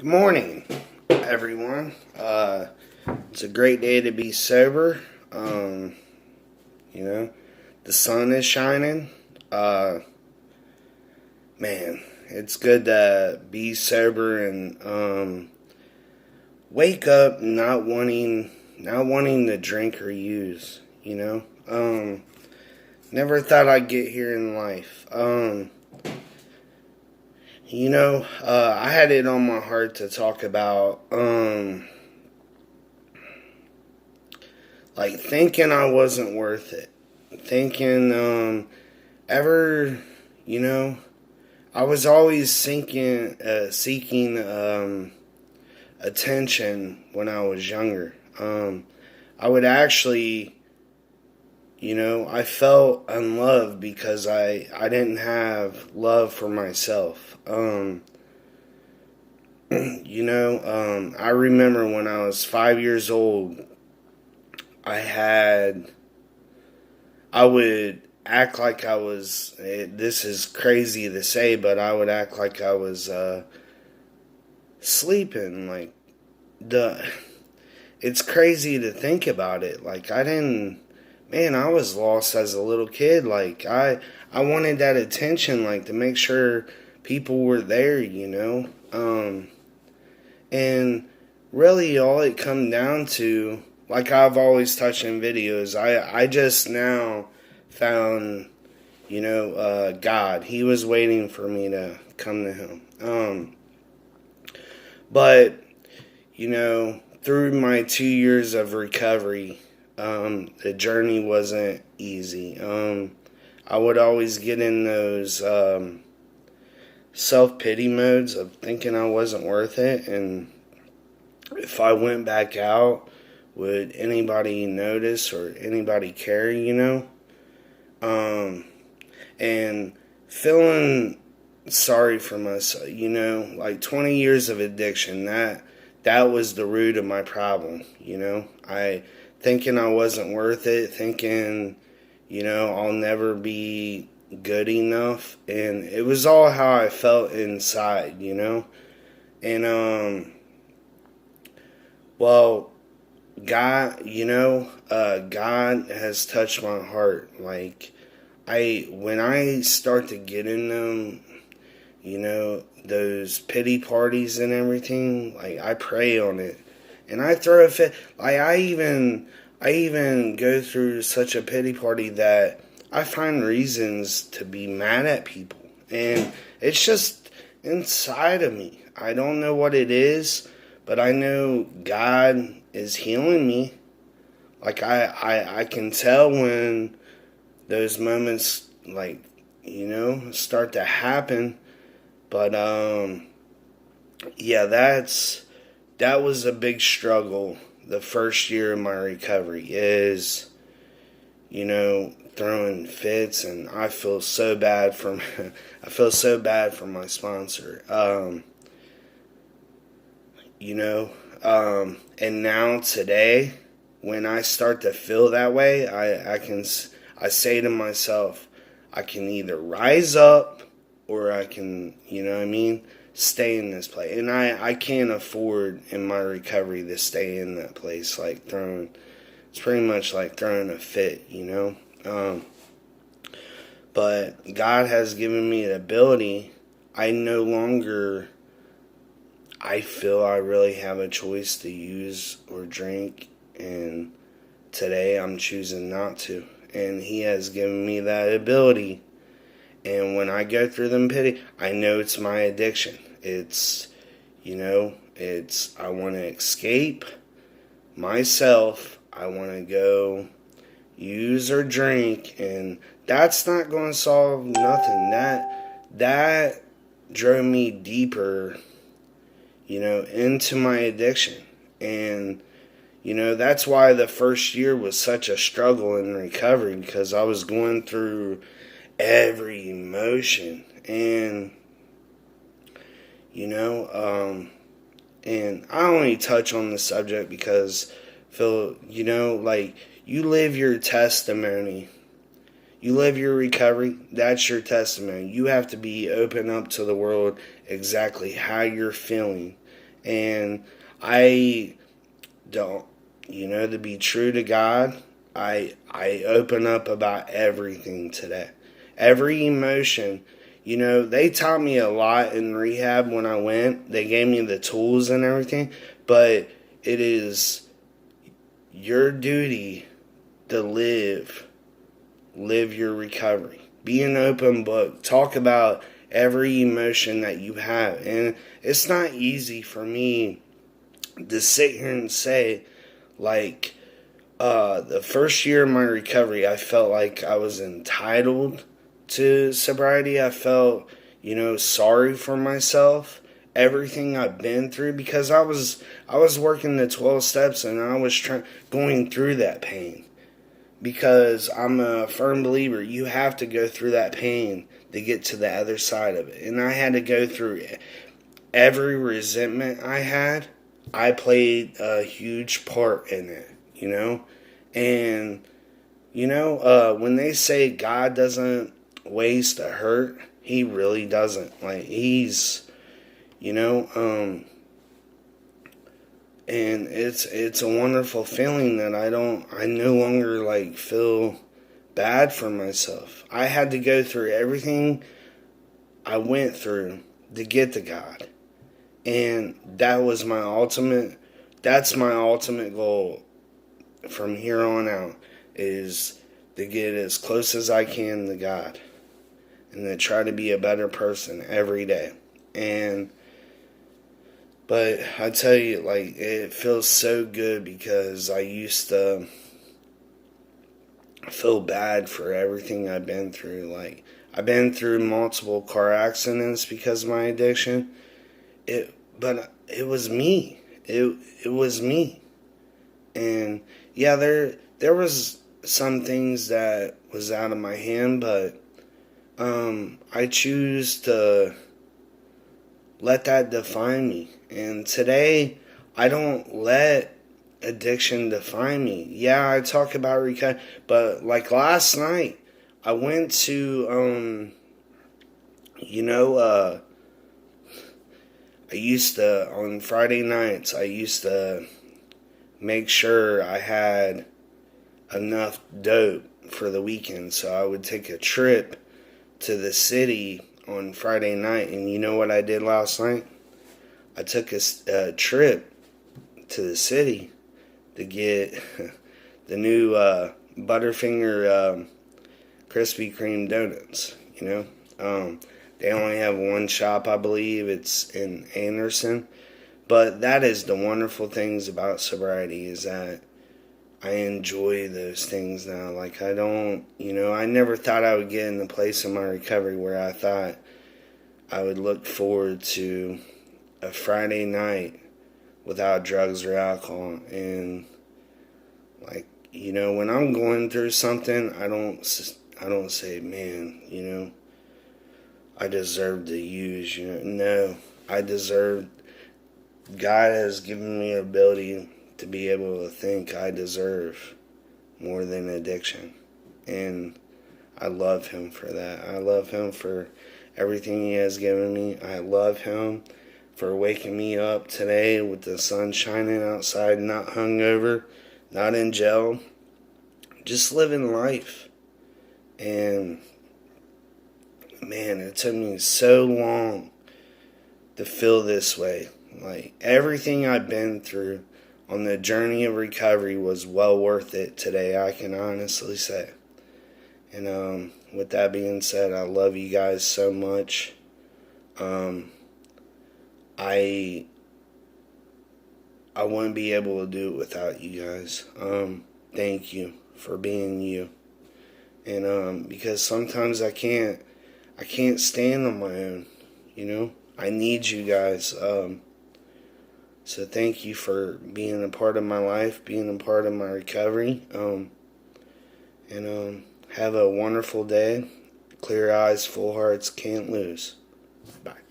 Good morning, everyone. It's a great day to be sober. You know, the sun is shining. Man, it's good to be sober and wake up not wanting to drink or use. Never thought I'd get here in life. I had it on my heart to talk about, like, thinking I wasn't worth it. Thinking, I was always seeking attention when I was younger. I would actually, I felt unloved because I didn't have love for myself. I remember when I was 5 years old, I would act like I was, this is crazy to say, but I would act like I was sleeping. It's crazy to think about it. I was lost as a little kid. I wanted that attention, to make sure people were there, and really all it come down to, like I've always touched in videos, I just now found, God. He was waiting for me to come to him. But, through my 2 years of recovery, the journey wasn't easy. I would always get in those self-pity modes of thinking I wasn't worth it, and if I went back out, would anybody notice or anybody care, and feeling sorry for myself, 20 years of addiction, that was the root of my problem, I thinking I wasn't worth it, thinking, I'll never be good enough, and it was all how I felt inside, and, well, God, God has touched my heart, when I start to get in them, those pity parties and everything, I pray on it, and I throw a fit, I even go through such a pity party that I find reasons to be mad at people, and it's just inside of me. I don't know what it is, but I know God is healing me. I can tell when those moments, start to happen, but, yeah, that was a big struggle. The first year of my recovery is, throwing fits, and I feel so bad for my sponsor. And now today, when I start to feel that way, I say to myself, I can either rise up or I can, stay in this place. And I can't afford in my recovery to stay in that place, it's pretty much like throwing a fit, but God has given me the ability. I feel I really have a choice to use or drink, and today I'm choosing not to. And He has given me that ability. And when I go through them pity, I know it's my addiction. It's, I want to escape myself. I want to go use or drink, and that's not going to solve nothing. That drove me deeper, into my addiction. And, that's why the first year was such a struggle in recovery, because I was going through every emotion, and, and I only touch on the subject because, Phil, you live your testimony. You live your recovery, that's your testimony. You have to be open up to the world exactly how you're feeling. And I don't, to be true to God, I open up about everything today. Every emotion. They taught me a lot in rehab when I went. They gave me the tools and everything, but it is your duty to live your recovery. Be an open book. Talk about every emotion that you have. And it's not easy for me to sit here and say, like, the first year of my recovery, I felt like I was entitled to sobriety. I felt, sorry for myself. Everything I've been through, because I was working the 12 steps, and I was going through that pain. Because I'm a firm believer, you have to go through that pain to get to the other side of it. And I had to go through every resentment I had. I played a huge part in it, And, when they say God doesn't waste a hurt, He really doesn't. Like, He's, and it's a wonderful feeling that I no longer, like, feel bad for myself. I had to go through everything I went through to get to God. And that's my ultimate goal from here on out, is to get as close as I can to God and to try to be a better person every day. But I tell you, like, it feels so good, because I used to feel bad for everything I've been through. Like, I've been through multiple car accidents because of my addiction. But it was me. It was me. And yeah, there was some things that was out of my hand, but I choose to let that define me. And today, I don't let addiction define me. Yeah, I talk about recovery, but like last night, I went to, I used to, on Friday nights, I used to make sure I had enough dope for the weekend. So I would take a trip to the city on Friday night. And you know what I did last night? I took a trip to the city to get the new Butterfinger Krispy Kreme donuts. They only have one shop, I believe. It's in Anderson. But that is the wonderful things about sobriety, is that I enjoy those things now. Like, I don't, I never thought I would get in the place in my recovery where I thought I would look forward to a Friday night without drugs or alcohol. And, like, when I'm going through something, I don't say, man, I deserve to use, No, God has given me the ability to be able to think I deserve more than addiction. And I love Him for that. I love Him for everything He has given me. I love Him for waking me up today with the sun shining outside, not hungover, not in jail, just living life. And man, it took me so long to feel this way. Like, everything I've been through on the journey of recovery was well worth it today, I can honestly say. And with that being said, I love you guys so much. I wouldn't be able to do it without you guys. Thank you for being you. And because sometimes I can't stand on my own, I need you guys. So thank you for being a part of my life, being a part of my recovery. And have a wonderful day. Clear eyes, full hearts, can't lose. Bye.